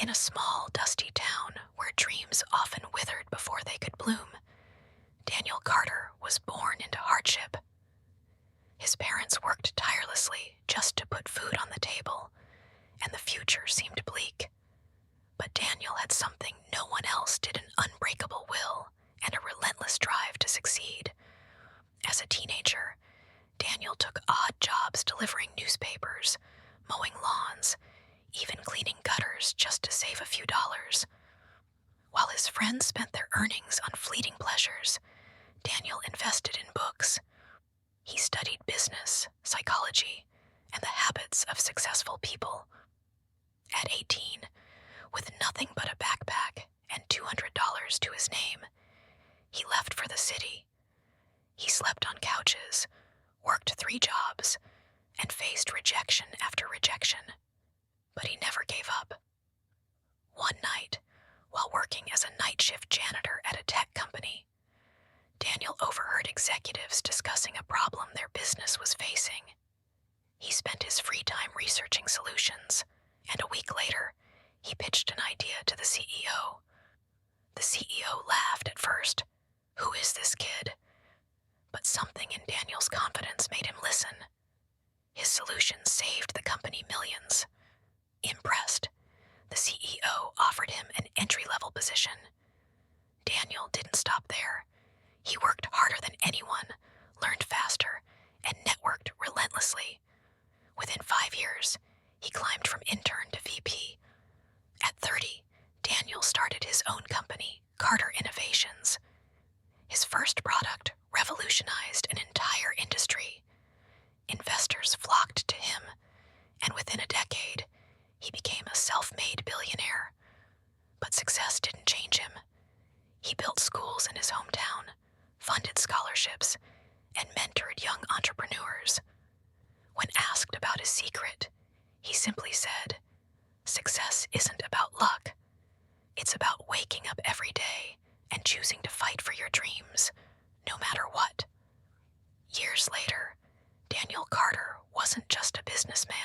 In a small, dusty town where dreams often withered before they could bloom, Daniel Carter was born into hardship. His parents worked tirelessly just to put food on the table, and the future seemed bleak. But Daniel had something no one else did: an unbreakable will and a relentless drive to succeed. As a teenager, Daniel took odd jobs delivering newspapers, mowing lawns, even cleaning gutters just to save a few dollars. While his friends spent their earnings on fleeting pleasures, Daniel invested in books. He studied business, psychology, and the habits of successful people. At 18, with nothing but a backpack and $200 to his name, he left for the city. He slept on couches, worked 3 jobs, and faced rejection after rejection. But he never gave up. One night, while working as a night shift janitor at a tech company, Daniel overheard executives discussing a problem their business was facing. He spent his free time researching solutions, and a week later, he pitched an idea to the CEO. The CEO laughed at first. "Who is this kid?" But something in Daniel's confidence made him listen. His solution saved the company millions. Impressed, the CEO offered him an entry-level position. Daniel didn't stop there. He worked harder than anyone, learned faster, and networked relentlessly. Within 5 years, he climbed from intern to VP. At 30, Daniel started his own company, Carter Innovations. His first product revolutionized an entire industry. Investors flocked to him, and within a decade, he became a self-made billionaire. But success didn't change him. He built schools in his hometown, funded scholarships, and mentored young entrepreneurs. When asked about his secret, he simply said, "Success isn't about luck. It's about waking up every day and choosing to fight for your dreams, no matter what." Years later, Daniel Carter wasn't just a businessman.